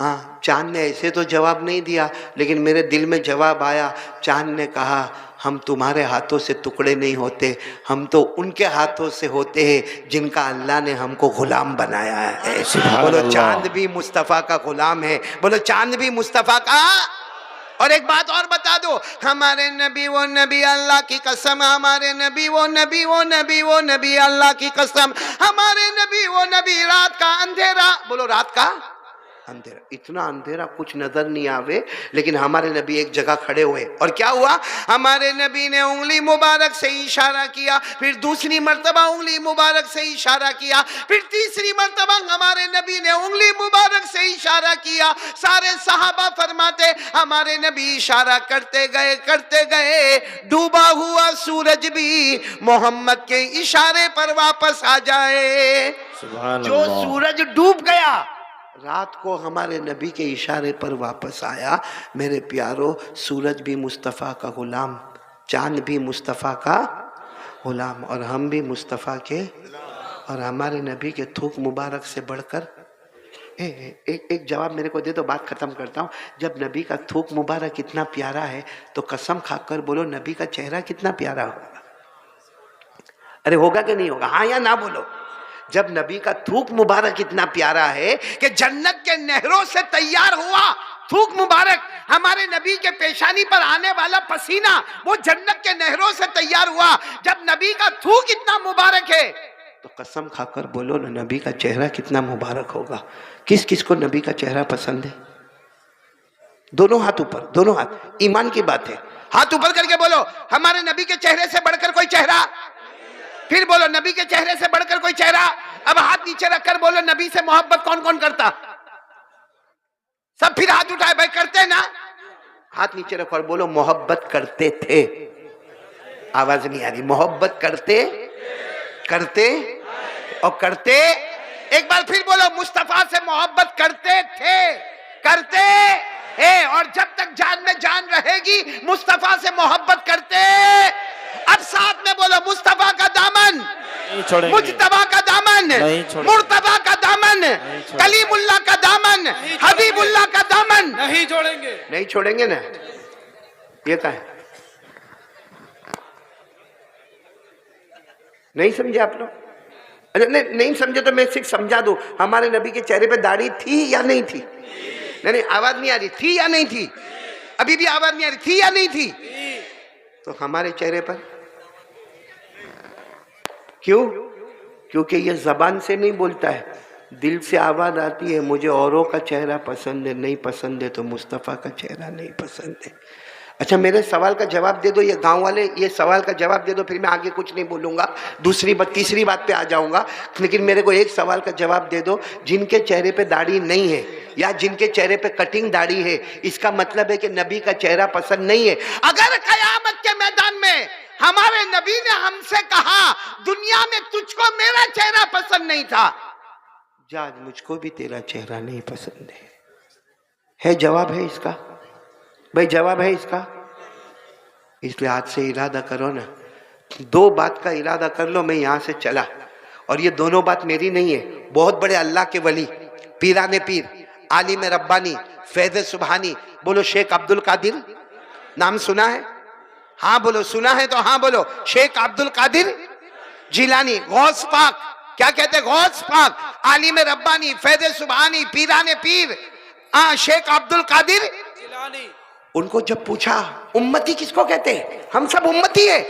ہاں چاند نے ایسے تو جواب نہیں دیا، لیکن میرے دل میں جواب آیا۔ چاند نے کہا ہم تمہارے ہاتھوں سے ٹکڑے نہیں ہوتے، ہم تو ان کے ہاتھوں سے ہوتے ہیں جن کا اللہ نے ہم کو غلام بنایا ہے۔ بولو چاند بھی مصطفیٰ کا غلام ہے، بولو چاند بھی مصطفیٰ کا۔ اور ایک بات اور بتا دو، ہمارے نبی وہ نبی اللہ کی قسم، ہمارے نبی وہ نبی وہ نبی وہ نبی اللہ کی قسم، ہمارے نبی وہ نبی رات کا اندھیرا، بولو رات کا اندھیرا، اتنا اندھیرا کچھ نظر نہیں آوے، لیکن ہمارے نبی ایک جگہ کھڑے ہوئے اور کیا ہوا؟ ہمارے نبی نے انگلی مبارک سے اشارہ کیا، پھر دوسری مرتبہ انگلی مبارک سے اشارہ کیا، پھر تیسری مرتبہ ہمارے نبی نے انگلی مبارک سے اشارہ کیا۔ سارے صحابہ فرماتے ہمارے نبی اشارہ کرتے گئے، ڈوبا ہوا سورج بھی محمد کے اشارے پر واپس آ جائے۔ جو سورج ڈوب گیا رات کو ہمارے نبی کے اشارے پر واپس آیا۔ میرے پیارو، سورج بھی مصطفیٰ کا غلام، چاند بھی مصطفیٰ کا غلام، اور ہم بھی مصطفیٰ کے، اور ہمارے نبی کے تھوک مبارک سے بڑھ کر ایک جواب میرے کو دے تو بات ختم کرتا ہوں۔ جب نبی کا تھوک مبارک اتنا پیارا ہے تو قسم کھا کر بولو نبی کا چہرہ کتنا پیارا ہوگا؟ ارے ہوگا کہ نہیں ہوگا؟ ہاں یا نہ بولو۔ جب نبی کا تھوک مبارک اتنا پیارا ہے کہ جنت کے نہروں سے تیار ہوا تھوک مبارک، ہمارے نبی کے پیشانی پر آنے والا پسینہ وہ جنت کے نہروں سے تیار ہوا، جب نبی کا تھوک اتنا مبارک ہے تو قسم کھا کر بولو نا نبی کا چہرہ کتنا مبارک ہوگا۔ کس کس کو نبی کا چہرہ پسند ہے؟ دونوں ہاتھ اوپر، دونوں ہاتھ، ایمان کی بات ہے، ہاتھ اوپر کر کے بولو ہمارے نبی کے چہرے سے بڑھ کر کوئی چہرہ، پھر بولو نبی کے چہرے سے بڑھ کر کوئی چہرہ۔ اب ہاتھ نیچے رکھ کر بولو نبی سے محبت کون کون کرتا؟ سب پھر ہاتھ اٹھائے، بھائی کرتے نا؟ ہاتھ نیچے رکھو اور بولو محبت کرتے تھے۔ آواز نہیں آ رہی، محبت کرتے اور کرتے، ایک بار پھر بولو مصطفیٰ سے محبت کرتے تھے، کرتے ہیں، اور جب تک جان میں جان رہے گی مصطفیٰ سے محبت کرتے۔ اب ساتھ میں بولو مصطفیٰ کا دامن، مجتبیٰ کا دامن، مرتضیٰ کا دامن، کلیم اللہ کا دامن، حبیب اللہ کا دامن نہیں چھوڑیں گے، نہیں چھوڑیں گے نا۔ یہ کہا ہے، نہیں سمجھے آپ لوگ؟ نہیں سمجھے تو میں صرف سمجھا دوں، ہمارے نبی کے چہرے پہ داڑھی تھی یا نہیں تھی؟ نہیں آواز نہیں آ رہی، تھی یا نہیں تھی؟ ابھی بھی آواز نہیں آ رہی، تھی یا نہیں تھی؟ تو ہمارے چہرے پر کیوں؟ کیونکہ یہ زبان سے نہیں بولتا ہے، دل سے آواز آتی ہے، مجھے اوروں کا چہرہ پسند ہے، نہیں پسند ہے تو مصطفیٰ کا چہرہ نہیں پسند ہے۔ اچھا میرے سوال کا جواب دے دو، یہ گاؤں والے یہ سوال کا جواب دے دو، پھر میں آگے کچھ نہیں بولوں گا، تیسری بات پہ آ جاؤں گا، لیکن میرے کو ایک سوال کا جواب دے دو، جن کے چہرے پہ داڑھی نہیں ہے یا جن کے چہرے پہ کٹنگ داڑھی ہے، اس کا مطلب ہے کہ نبی کا چہرہ پسند نہیں ہے۔ اگر قیامت کے میدان میں ہمارے نبی نے ہم سے کہا دنیا میں تجھ کو میرا چہرہ پسند نہیں تھا، جا آج مجھ کو بھی تیرا چہرہ نہیں پسند ہے جواب ہے اس کا؟ بھائی جواب ہے اس کا؟ اس لیے آج سے ارادہ کرو نا، دو بات کا ارادہ کر لو، میں یہاں سے چلا، اور یہ دونوں بات میری نہیں ہے، بہت بڑے اللہ کے ولی، پیران پیر، عالم ربانی، فیض سبحانی، بولو شیخ عبد القادر، نام سنا ہے؟ ہاں بولو، سنا ہے تو ہاں بولو، شیخ عبد القادر جیلانی، غوث پاک، کیا کہتے ہیں؟ غوث پاک، عالم ربانی، فیض سبحانی، پیران پیر، شیخ عبد القادر جیلانی۔ ان کو جب پوچھا امتی کس کو کہتے ہیں؟ ہم سب امتی ہیں،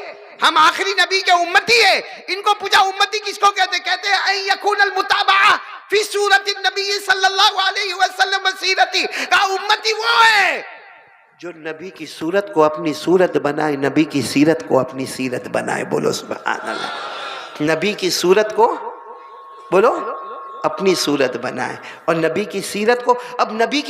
ہم آخری نبی کے امتی ہیں، ان کو پوچھا امتی کس کو کہتے ہیں؟ کہتے ہیں ان یکون المتابعہ فی صورت النبی صلی اللہ علیہ وسلم سیرتی، کہا امتی وہ ہے جو نبی کی صورت کو اپنی صورت بنائے، نبی کی سیرت کو اپنی سیرت بنائے، بولو سبحان اللہ۔ نبی کی صورت کو بولو اپنی صورت بنائے، اور نبی کی سیرت کو، اب نبی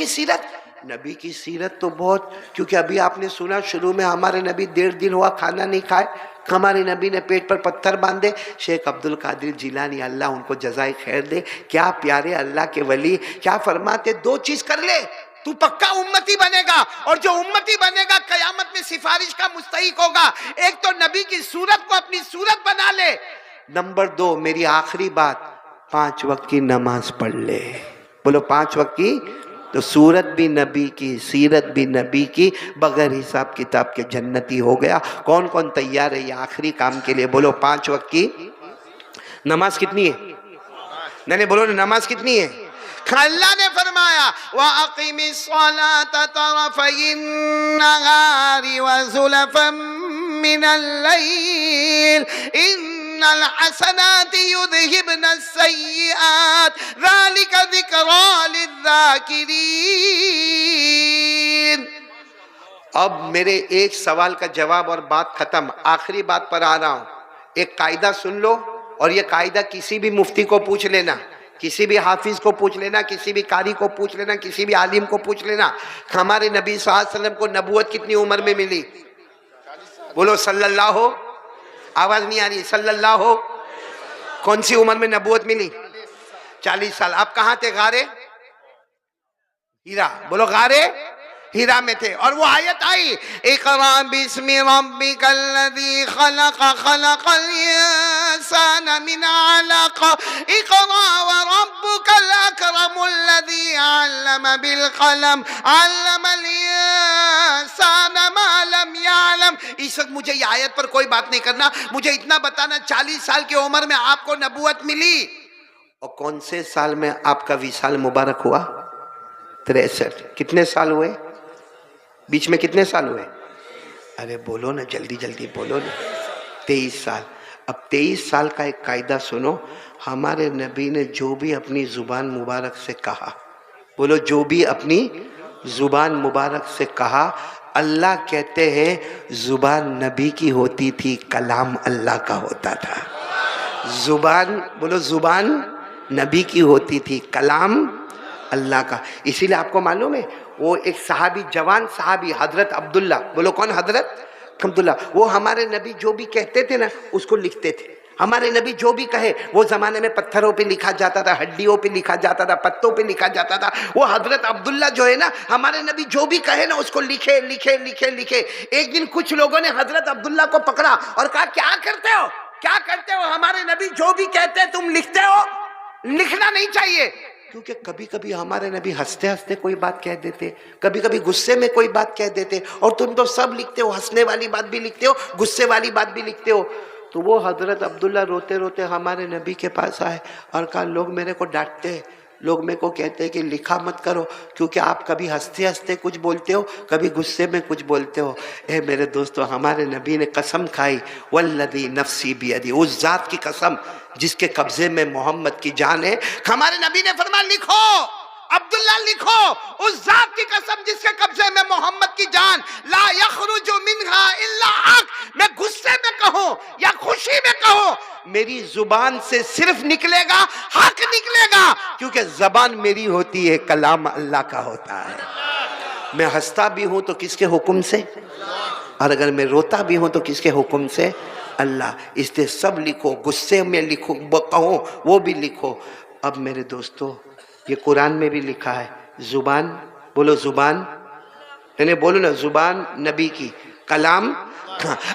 کی سیرت تو بہت، کیونکہ ابھی آپ نے سنا شروع میں ہمارے نبی 1.5 دن ہوا کھانا نہیں کھائے، ہمارے نبی نے پیٹ پر پتھر باندھے۔ شیخ عبد القادر جیلانی، اللہ ان کو جزائے خیر دے، کیا پیارے اللہ کے ولی، کیا فرماتے؟ 2 چیز کر لے تو پکا امتی بنے گا، اور جو امتی بنے گا قیامت میں سفارش کا مستحق ہوگا۔ ایک تو نبی کی صورت کو اپنی صورت بنا لے، نمبر 2 میری آخری بات، 5 وقت کی نماز پڑھ لے، بولو 5 وقت کی، تو صورت بھی نبی کی، سیرت بھی نبی کی، بغیر حساب کتاب کے جنتی ہو گیا۔ کون کون تیار ہے یہ آخری کام کے لیے؟ بولو 5 وقت کی نماز کتنی ہے؟ نہیں بولو نماز کتنی ہے؟ اللہ نے فرمایا وَأَقِمِ الصَّلَاةَ طَرَفَيِ النَّهَارِ وَزُلَفًا مِّنَ اللَّيْلِ إِنَّ الْحَسَنَاتِ يُذْهِبْنَ السَّيِّئَاتِ ذَلِكَ ذِكْرَى لِلذَّاكِرِينَ۔ اب میرے ایک سوال کا جواب اور بات ختم، آخری بات پر آ رہا ہوں۔ ایک قاعدہ سن لو، اور یہ قاعدہ کسی بھی مفتی کو پوچھ لینا، کسی بھی حافظ کو پوچھ لینا، کسی بھی قاری کو پوچھ لینا، کسی بھی عالم کو پوچھ لینا۔ ہمارے نبی صلی اللہ علیہ وسلم کو نبوت کتنی عمر میں ملی؟ بولو صلی اللہ ہو، آواز نہیں آ رہی، صلی اللہ ہو۔ کون سی عمر میں نبوت ملی؟ 40 سال۔ آپ کہاں تھے؟ غارے ہیرا، بولو غارے ہیرا میں تھے، اور وہ آیت آئی اقرأ باسم ربک الذی خلق خلق الانسان من علق اقرأ وربک الاکرم الذی علم بالقلم علم الانسان ما لم يعلم۔ اس وقت مجھے یہ آیت پر کوئی بات نہیں کرنا، مجھے اتنا بتانا 40 سال کی عمر میں آپ کو نبوت ملی، اور کون سے سال میں آپ کا وصال مبارک ہوا؟ 63۔ کتنے سال ہوئے؟ بیچ میں کتنے سال ہوئے؟ ارے بولو نا، جلدی جلدی بولو نا۔ 23 سال۔ اب 23 سال کا ایک قاعدہ سنو، ہمارے نبی نے جو بھی اپنی زبان مبارک سے کہا، بولو جو بھی اپنی زبان مبارک سے کہا، اللہ کہتے ہیں زبان نبی کی ہوتی تھی، کلام اللہ کا ہوتا تھا۔ زبان، بولو زبان نبی کی ہوتی تھی، کلام اللہ کا۔ اسی لیے آپ کو معلوم ہے وہ ایک صحابی، جوان صحابی حضرت عبداللہ، بولو کون؟ حضرت عبداللہ۔ وہ ہمارے نبی جو بھی کہتے تھے نا اس کو لکھتے تھے۔ ہمارے نبی جو بھی کہے، وہ زمانے میں پتھروں پہ لکھا جاتا تھا، ہڈیوں پہ لکھا جاتا تھا، پتوں پہ لکھا جاتا تھا۔ وہ حضرت عبداللہ جو ہے نا، ہمارے نبی جو بھی کہے نا اس کو لکھے لکھے لکھے لکھے۔ ایک دن کچھ لوگوں نے حضرت عبداللہ کو پکڑا اور کہا کیا کرتے ہو، کیا کرتے ہو؟ ہمارے نبی جو بھی کہتے تم لکھتے ہو؟ لکھنا نہیں چاہیے، کیونکہ کبھی کبھی ہمارے نبی ہنستے ہنستے کوئی بات کہہ دیتے، کبھی کبھی غصے میں کوئی بات کہہ دیتے، اور تم تو سب لکھتے ہو، ہنسنے والی بات بھی لکھتے ہو، غصے والی بات بھی لکھتے ہو۔ تو وہ حضرت عبداللہ روتے روتے ہمارے نبی کے پاس آئے اور کہا لوگ میرے کو ڈانٹتے ہیں، لوگ میرے کو کہتے ہیں کہ لکھا مت کرو، کیونکہ آپ کبھی ہنستے ہنستے کچھ بولتے ہو، کبھی غصے میں کچھ بولتے ہو۔ اے میرے دوستو، ہمارے نبی نے قسم کھائی، والذی نفسی بیدی، اس ذات کی قسم جس کے قبضے میں محمد کی جان ہے۔ ہمارے نبی نے فرمایا لکھو عبداللہ، لکھو اس ذات کی قسم جس کے قبضے میں محمد کی جان، لا یخرج منہا الا حق، میں غصے میں کہوں یا خوشی میں کہوں، میری زبان سے صرف نکلے گا حق نکلے گا، کیونکہ زبان میری ہوتی ہے، کلام اللہ کا ہوتا ہے۔ میں ہنستا بھی ہوں تو کس کے حکم سے، اور اگر میں روتا بھی ہوں تو کس کے حکم سے؟ اللہ۔ اس لیے سب لکھو، غصے میں لکھو، کہو وہ بھی لکھو۔ اب میرے دوستو، یہ قرآن میں بھی لکھا ہے، زبان، بولو زبان، یعنی بولو نا، زبان نبی کی، کلام۔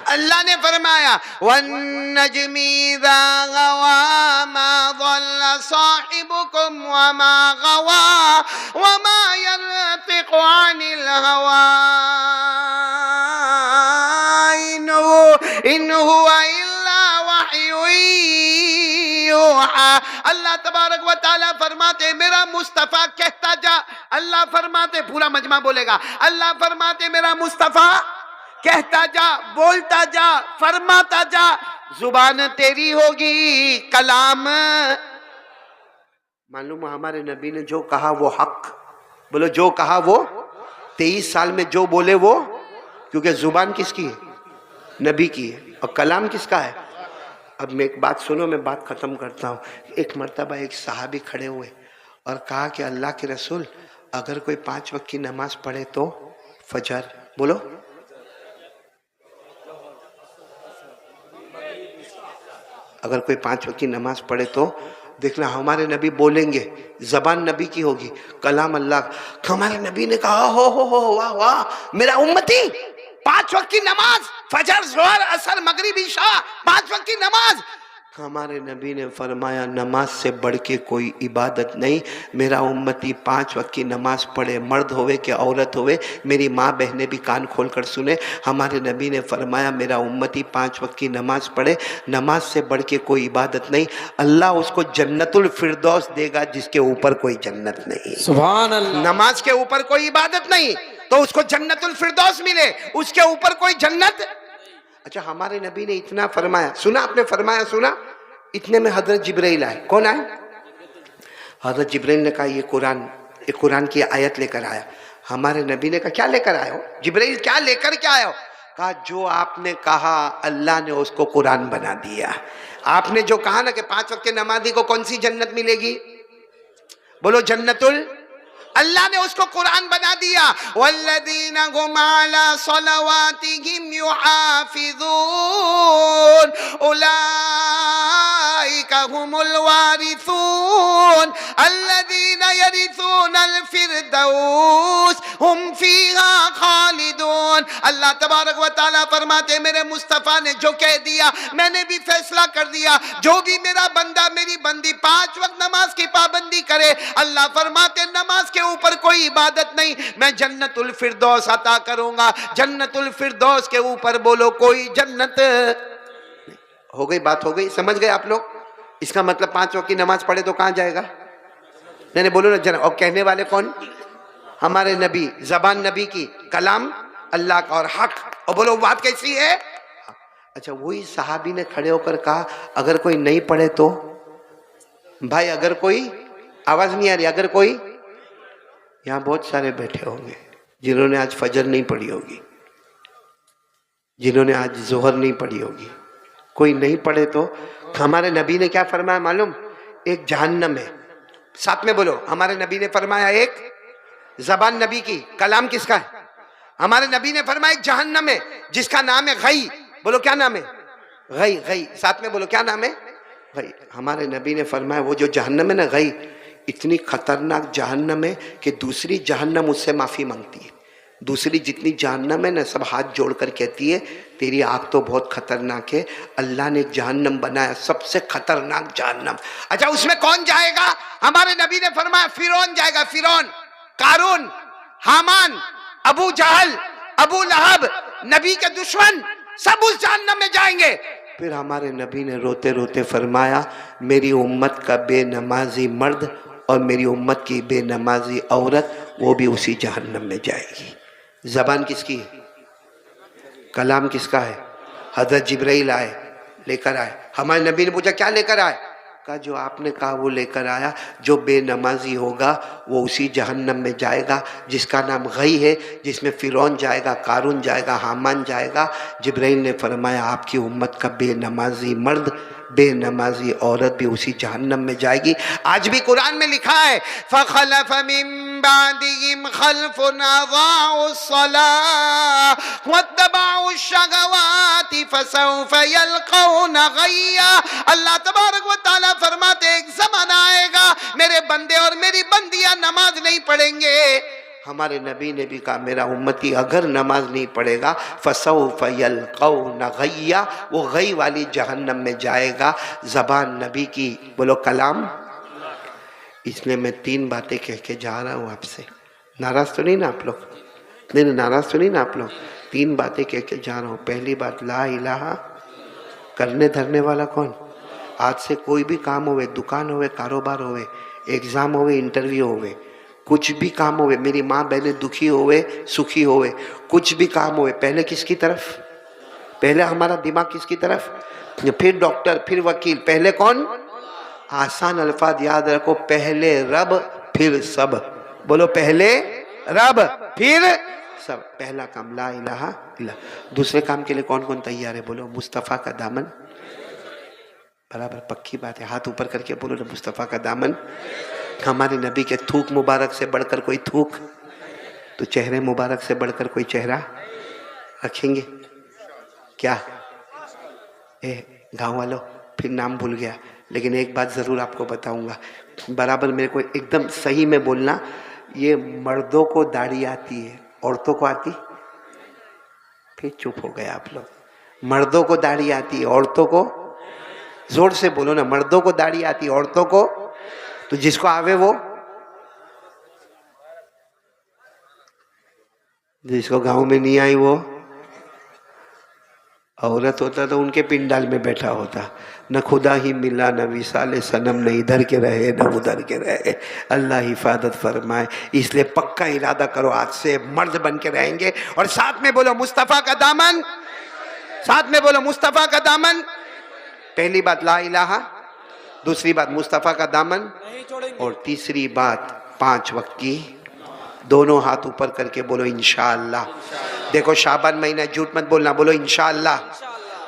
اللہ نے فرمایا وَالنَّجْمِ إِذَا غَوَى مَا ضَلَّ صَاحِبُكُمْ وَمَا غَوَى وَمَا يَنطِقُ عَنِ الْهَوَىٰ إِنْ هُوَ إِلَّا وَحْيٌ یوحیٰ۔ اللہ تبارک و تعالیٰ فرماتے میرا مصطفیٰ کہتا جا، اللہ فرماتے، پورا مجمع بولے گا، اللہ فرماتے میرا مصطفیٰ کہتا جا، بولتا جا، فرماتا جا، زبان تیری ہوگی، کلام۔ معلوم ہمارے نبی نے جو کہا وہ حق، بولو جو کہا وہ، 23 سال میں جو بولے وہ، کیونکہ زبان کس کی ہے؟ نبی کی ہے، اور کلام کس کا ہے؟ اب میں ایک بات سنو، میں بات ختم کرتا ہوں۔ ایک مرتبہ ایک صحابی کھڑے ہوئے اور کہا کہ اللہ کے رسول، اگر کوئی 5 وقت کی نماز پڑھے تو فجر، بولو اگر کوئی 5 وقت کی نماز پڑھے تو، دیکھنا ہمارے نبی بولیں گے، زبان نبی کی ہوگی، کلام اللہ۔ ہمارے نبی نے کہا ہو واہ واہ، میرا امتی 5 وقت کی نماز، فجر، ظہر، عصر، مغرب، عشاء، 5 وقت کی نماز۔ ہمارے نبی نے فرمایا نماز سے بڑھ کے کوئی عبادت نہیں. میرا امتی 5 وقت کی نماز پڑھے، مرد ہوئے کہ عورت ہوئے. میری ماں بہنیں بھی کان کھول کر سنیں. ہمارے نبی نے فرمایا میرا امتی 5 وقت کی نماز پڑھے، نماز سے بڑھ کے کوئی عبادت نہیں. اللہ اس کو جنت الفردوس دے گا جس کے اوپر کوئی جنت نہیں. سبحان اللہ. نماز کے اوپر کوئی عبادت نہیں تو اس کو جنت الفردوس ملے، اس کے اوپر کوئی جنت. اچھا ہمارے نبی نے اتنا فرمایا، سنا آپ نے فرمایا سنا؟ اتنے میں حضرت جبرائیل آئے. کون آئے؟ حضرت جبرائیل نے کہا یہ قرآن کی آیت لے کر آیا. ہمارے نبی نے کہا کیا لے کر آئے ہو جبرائیل؟ کیا لے کر کیا آئے ہو؟ کہا جو آپ نے کہا اللہ نے اس کو قرآن بنا دیا. آپ نے جو کہا نا کہ 5 وقت کے نمازی کو کون سی جنت ملے گی؟ بولو جنت اللہ نے اس کو قرآن بنا دیا. والذین هم علی صلواتهم یحافظون اولئک هم الوارثون الذین یرثون الفردوس هم فیہا خالدون. اللہ تبارک و تعالیٰ فرماتے میرے مصطفیٰ نے جو کہہ دیا میں نے بھی فیصلہ کر دیا. جو بھی میرا بندہ میری بندی 5 وقت نماز کی پابندی کرے، اللہ فرماتے نماز کے اوپر کوئی عبادت نہیں، میں جنت الفردوس عطا کروں گا. جنت الفردوس کے اوپر بولو کوئی جنت. ہو گئی بات، ہو گئی، سمجھ گئے آپ لوگ؟ اس کا مطلب 5 وقت کی نماز پڑھے تو کہاں جائے گا؟ نہیں بولو نا جنت. اور کہنے والے کون؟ ہمارے نبی. زبان نبی کی، کلام اللہ کا اور حق. اور بولو بات کیسی ہے؟ اچھا وہی صحابی نے کھڑے ہو کر کہا اگر کوئی نہیں پڑھے تو؟ بھائی اگر کوئی، آواز نہیں آ رہی، اگر کوئی، یہاں بہت سارے بیٹھے ہوں گے جنہوں نے آج فجر نہیں پڑھی ہوگی، جنہوں نے آج ظہر نہیں پڑھی ہوگی. کوئی نہیں پڑھے تو ہمارے نبی نے کیا فرمایا معلوم؟ ایک جہنم ہے. ساتھ میں بولو ہمارے نبی نے فرمایا ایک، زبان نبی کی، کلام کس کا ہے؟ ہمارے نبی نے فرمایا ایک جہنم ہے جس کا نام ہے غی. بولو کیا نام ہے؟ غی. غی ساتھ میں بولو کیا نام ہے؟ غی. ہمارے نبی نے فرمایا وہ جو جہنم ہے نا غی، اتنی خطرناک جہنم ہے کہ دوسری جہنم اس سے معافی مانگتی ہے. دوسری جتنی جہنم ہے نا سب ہاتھ جوڑ کر کہتی ہے تیری آگ تو بہت خطرناک ہے. اللہ نے جہنم بنایا سب سے خطرناک جہنم. اچھا اس میں کون جائے گا؟ ہمارے نبی نے فرمایا فرعون جائے گا. فرعون، قارون، حامان، ابو جہل، ابو لہب، نبی کے دشمن سب اس جہنم میں جائیں گے. پھر ہمارے نبی نے روتے روتے فرمایا میری امت کا بے نمازی مرد اور میری امت کی بے نمازی عورت وہ بھی اسی جہنم میں جائے گی. زبان کس کی ہے؟ کلام کس کا ہے؟ حضرت جبرائیل آئے، لے کر آئے. ہمارے نبی نے پوچھا کیا لے کر آئے؟ کہا جو آپ نے کہا وہ لے کر آیا. جو بے نمازی ہوگا وہ اسی جہنم میں جائے گا جس کا نام غی ہے، جس میں فرعون جائے گا، قارون جائے گا، حامان جائے گا. جبرائیل نے فرمایا آپ کی امت کا بے نمازی مرد، بے نمازی عورت بھی اسی جہنم میں جائے گی. آج بھی قرآن میں لکھا ہے فَخَلَفَ مِن بَعْدِهِمْ خَلْفٌ أَضَاعُوا الصَّلَاةَ وَاتَّبَعُوا الشَّهَوَاتِ فَسَوْفَ يَلْقَوْنَ غَيًّا. اللہ تبارک و تعالیٰ فرماتے ایک زمانہ آئے گا میرے بندے اور میری بندیاں نماز نہیں پڑھیں گے. ہمارے نبی نے بھی کہا میرا امتی اگر نماز نہیں پڑھے گا فَسَوْفَ يَلْقَوْنَ غَيًّا، وہ غی والی جہنم میں جائے گا. زبان نبی کی، بولو کلام. اس لیے میں 3 باتیں کہہ کے جا رہا ہوں آپ سے. ناراض تو نہیں نا آپ لوگ؟ نہیں ناراض تو نہیں نا آپ لوگ؟ 3 باتیں کہہ کے جا رہا ہوں. پہلی بات لا الہ، کرنے دھرنے والا کون؟ آج سے کوئی بھی کام ہوئے، دکان ہوئے، کاروبار ہوئے، ایگزام ہوئے، انٹرویو ہوئے، کچھ بھی کام ہوئے، میری ماں بہنیں دکھی ہوئے سکھی ہوئے، کچھ بھی کام ہوئے، پہلے کس کی طرف؟ پہلے ہمارا دماغ کس کی طرف؟ پھر ڈاکٹر، پھر وکیل، پہلے کون؟ آسان الفاظ یاد رکھو، پہلے رب پھر سب. بولو پہلے رب پھر سب. پہلا کام لا الہ الا. دوسرے کام کے لیے کون کون تیار ہے؟ بولو مصطفیٰ کا دامن. برابر پکی بات ہے، ہاتھ اوپر کر کے بولو نا مصطفیٰ کا دامن. ہمارے نبی کے تھوک مبارک سے بڑھ کر کوئی تھوک، تو چہرے مبارک سے بڑھ کر کوئی چہرہ رکھیں گے کیا؟ گاؤں والوں پھر نام بھول گیا، لیکن ایک بات ضرور آپ کو بتاؤں گا، برابر میرے کو ایک دم صحیح میں بولنا. یہ مردوں کو داڑھی آتی ہے، عورتوں کو آتی؟ پھر چپ ہو گئے آپ لوگ. مردوں کو داڑھی آتی ہے، عورتوں کو زور سے بولو نا، مردوں کو داڑھی آتی، عورتوں کو تو جس کو آوے وہ، جس کو گاؤں میں نہیں آئی وہ عورت ہوتا تو ان کے پنڈال میں بیٹھا ہوتا، نہ خدا ہی ملا نہ وصال صنم، نہ ادھر کے رہے نہ ادھر کے رہے۔ اللہ حفاظت فرمائے، اس لیے پکا ارادہ کرو آج سے مرد بن کے رہیں گے، اور ساتھ میں بولو مصطفیٰ کا دامن، ساتھ میں بولو مصطفیٰ کا دامن۔ پہلی بات لا الہ، دوسری بات مصطفیٰ کا دامن، اور تیسری بات 5 وقت کی، دونوں ہاتھ اوپر کر کے بولو انشاءاللہ۔ دیکھو شعبان مہینہ، جھوٹ مت بولنا، بولو انشاءاللہ۔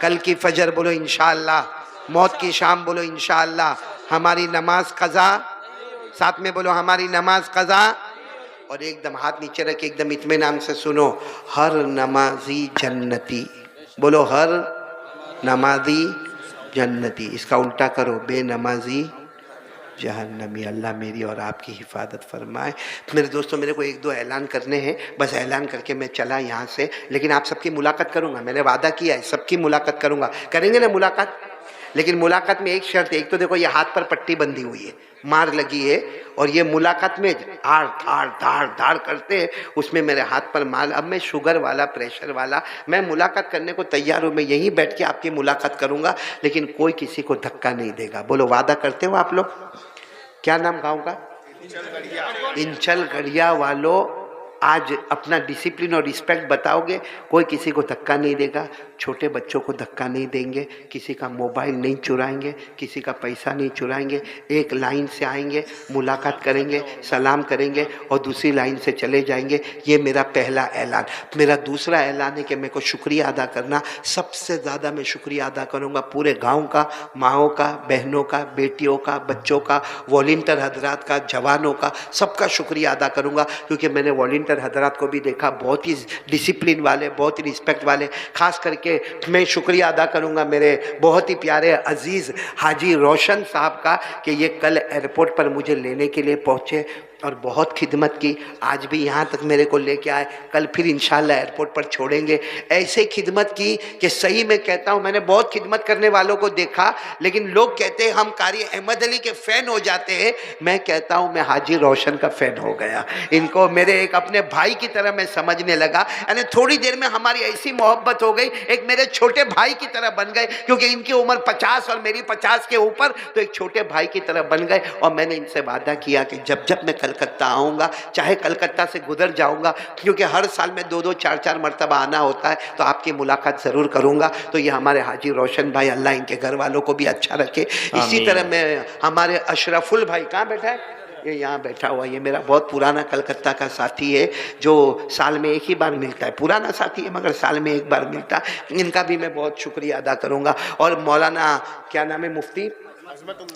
کل کی فجر بولو انشاءاللہ، موت کی شام بولو انشاءاللہ، ہماری نماز قضا، ساتھ میں بولو ہماری نماز قضا۔ اور ایک دم ہاتھ نیچے رکھ کے ایک دم اطمینان سے سنو، ہر نمازی جنتی، بولو ہر نمازی جنتی۔ اس کا الٹا کرو، بے نمازی جہنمی۔ اللہ میری اور آپ کی حفاظت فرمائے۔ میرے دوستو، میرے کو 1-2 اعلان کرنے ہیں، بس اعلان کر کے میں چلا یہاں سے، لیکن آپ سب کی ملاقات کروں گا، میں نے وعدہ کیا ہے سب کی ملاقات کروں گا، کریں گے نا ملاقات؟ لیکن ملاقات میں ایک شرط ہے، ایک تو دیکھو یہ ہاتھ پر پٹی بندھی ہوئی ہے، مار لگی ہے، اور یہ ملاقات میں دھاڑ دھاڑ دھاڑ دھاڑ کرتے ہیں، اس میں میرے ہاتھ پر مال۔ اب میں شوگر والا، پریشر والا، میں ملاقات کرنے کو تیار ہوں، میں یہیں بیٹھ کے آپ کی ملاقات کروں گا، لیکن کوئی کسی کو دھکا نہیں دے گا۔ بولو وعدہ کرتے ہو آپ لوگ؟ کیا نام گاؤں کا؟ انچل گڑیا والو، آج اپنا ڈسپلن اور رسپیکٹ بتاؤ گے، کوئی کسی کو دھکا نہیں دے گا، چھوٹے بچوں کو دھکا نہیں دیں گے، کسی کا موبائل نہیں چرائیں گے، کسی کا پیسہ نہیں چرائیں گے، ایک لائن سے آئیں گے، ملاقات کریں گے، سلام کریں گے، اور دوسری لائن سے چلے جائیں گے۔ یہ میرا پہلا اعلان۔ میرا دوسرا اعلان ہے کہ میرے کو شکریہ ادا کرنا، سب سے زیادہ میں شکریہ ادا کروں گا پورے گاؤں کا، ماؤں کا، بہنوں کا، بیٹیوں کا، بچوں کا، والنٹر حضرات کا، جوانوں کا، سب کا شکریہ ادا کروں گا، کیونکہ میں نے والنٹر حضرات کو بھی دیکھا، بہت ہی ڈسپلن والے، بہت ہی رسپیکٹ والے۔ خاص کر کے میں شکریہ ادا کروں گا میرے بہت ہی پیارے عزیز حاجی روشن صاحب کا، کہ یہ کل ایئرپورٹ پر مجھے لینے کے لیے پہنچے اور بہت خدمت کی، آج بھی یہاں تک میرے کو لے کے آئے، کل پھر انشاءاللہ ایئرپورٹ پر چھوڑیں گے۔ ایسے خدمت کی کہ صحیح میں کہتا ہوں، میں نے بہت خدمت کرنے والوں کو دیکھا، لیکن لوگ کہتے ہیں ہم قاری احمد علی کے فین ہو جاتے ہیں، میں کہتا ہوں میں حاجی روشن کا فین ہو گیا۔ ان کو میرے ایک اپنے بھائی کی طرح میں سمجھنے لگا، یعنی تھوڑی دیر میں ہماری ایسی محبت ہو گئی، ایک میرے چھوٹے بھائی کی طرح بن گئے، کیونکہ ان کی عمر 50 اور میری 50 کے اوپر، تو ایک چھوٹے بھائی کی طرح بن گئے۔ اور میں نے ان سے وعدہ کیا کہ جب جب میں کلکتہ آؤں گا، چاہے کلکتہ سے گزر جاؤں گا، کیونکہ ہر سال میں 2-2 4-4 مرتبہ آنا ہوتا ہے، تو آپ کی ملاقات ضرور کروں گا۔ تو یہ ہمارے حاجی روشن بھائی، اللہ ان کے گھر والوں کو بھی اچھا رکھے۔ اسی طرح میں ہمارے اشرف البھائی، کہاں بیٹھا ہے؟ یہ یہاں بیٹھا ہوا، یہ میرا بہت پرانا کلکتہ کا ساتھی ہے، جو سال میں ایک ہی بار ملتا ہے، پرانا ساتھی ہے مگر سال میں ایک بار ملتا ہے، ان کا بھی میں بہت شکریہ ادا کروں گا۔ اور مولانا کیا نام ہے، مفتی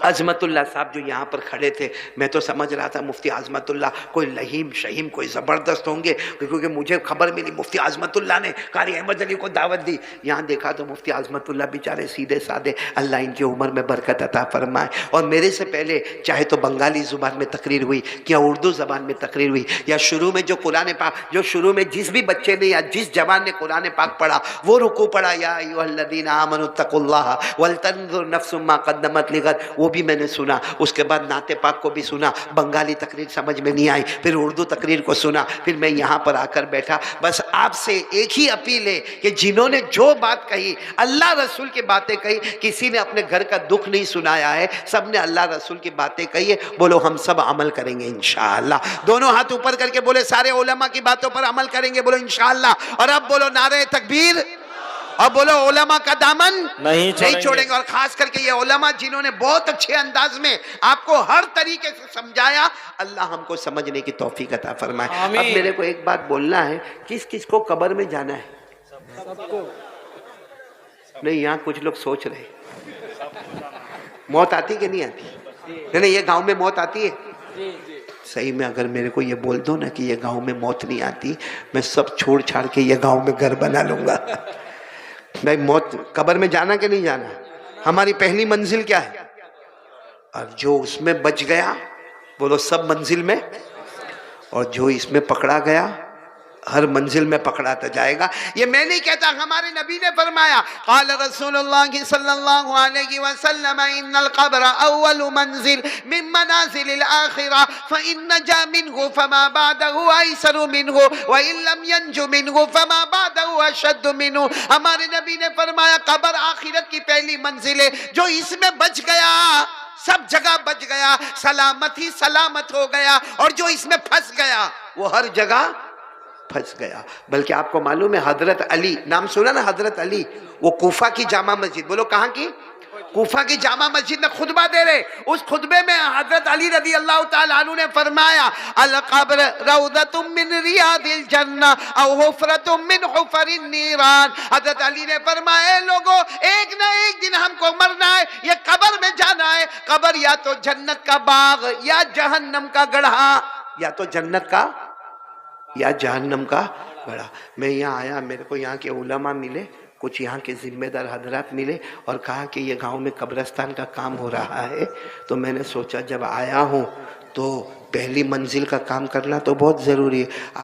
عظمت اللہ صاحب جو یہاں پر کھڑے تھے، میں تو سمجھ رہا تھا مفتی عظمت اللہ کوئی لہیم شہیم کوئی زبردست ہوں گے، کیونکہ مجھے خبر ملی مفتی عظمت اللہ نے قاری احمد علی کو دعوت دی، یہاں دیکھا تو مفتی عظمت اللہ بیچارے سیدھے سادے، اللہ ان کی عمر میں برکت عطا فرمائے۔ اور میرے سے پہلے چاہے تو بنگالی زبان میں تقریر ہوئی، یا اردو زبان میں تقریر ہوئی، یا شروع میں جو قرآن پاک، جو شروع میں جس بھی بچے نے یا جس جوان نے قرآن پاک پڑھا وہ رکوع پڑھا، یا ایھا الذین آمنوا اتقوا اللہ ولتنظر نفس ما قدمت لغد، وہ بھی میں نے سنا۔ اس کے بعد نعت پاک کو بھی سنا، بنگالی تقریر سمجھ میں نہیں آئی، پھر اردو تقریر کو سنا، پھر میں یہاں پر آ کر بیٹھا۔ بس آپ سے ایک ہی اپیل ہے کہ جنہوں نے جو بات کہی، اللہ رسول کی باتیں کہی، کسی نے اپنے گھر کا دکھ نہیں سنایا ہے، سب نے اللہ رسول کی باتیں کہی ہے، بولو ہم سب عمل کریں گے انشاءاللہ۔ دونوں ہاتھ اوپر کر کے بولے سارے علماء کی باتوں پر عمل کریں گے، بولو انشاءاللہ۔ اور اب بولو نعرہ تکبیر، اور بولو علماء کا دامن نہیں چھوڑیں گے۔ اور خاص کر کے یہ علماء جنہوں نے بہت اچھے انداز میں آپ کو ہر طریقے سے سمجھایا، اللہ ہم کو سمجھنے کی توفیق عطا فرمائے۔ اب میرے کو ایک بات بولنا ہے، کس کس کو قبر میں جانا ہے؟ سب کو نہیں، یہاں کچھ لوگ سوچ رہے موت آتی کہ نہیں آتی؟ نہیں، یہ گاؤں میں موت آتی ہے؟ صحیح میں اگر میرے کو یہ بول دو نا کہ یہ گاؤں میں موت نہیں آتی، میں سب چھوڑ چھاڑ کے یہ گاؤں میں گھر بنا لوں گا۔ بھائی موت، قبر میں جانا کہ نہیں جانا؟ ہماری پہلی منزل کیا ہے؟ اور جو اس میں بچ گیا، بولو سب منزل میں، اور جو اس میں پکڑا گیا ہر منزل میں پکڑاتا جائے گا. یہ میں نہیں کہتا، ہمارے نبی نے فرمایا قال رسول اللہ صلی اللہ علیہ وسلم ان القبر اول منزل من منازل الاخرہ فان نجا منه فما بعده ایسر منه وان لم ينج منه فما بعده اشد منه. ہمارے نبی نے فرمایا قبر آخرت کی پہلی منزل ہے، جو اس میں بچ گیا سب جگہ بچ گیا، سلامت ہی سلامت ہو گیا، اور جو اس میں پھنس گیا وہ ہر جگہ پھنس گیا. بلکہ آپ کو معلوم ہے حضرت علی، نام سنا نا حضرت علی، وہ کوفہ کی جامع مسجد، بولو کہاں کی؟ کوفہ کی جامع مسجد میں خطبہ دے رہے. اس خطبے میں حضرت علی رضی اللہ تعالیٰ عنہ نے فرمایا القبر روضۃ من ریاض الجنہ او حفرۃ من حفر النیران. حضرت علی نے فرمایا لوگوں ایک نہ ایک دن ہم کو مرنا ہے، یہ قبر میں جانا ہے. قبر یا تو جنت کا باغ یا جہنم کا گڑھا، یا تو جنت کا یا جہنم کا گڑھا. میں یہاں آیا، میرے کو یہاں کے علماء ملے، کچھ یہاں کے ذمہ دار حضرات ملے، اور کہا کہ یہ گاؤں میں قبرستان کا کام ہو رہا ہے. تو میں نے سوچا جب آیا ہوں تو پہلی منزل کا کام کرنا تو بہت ضروری ہے.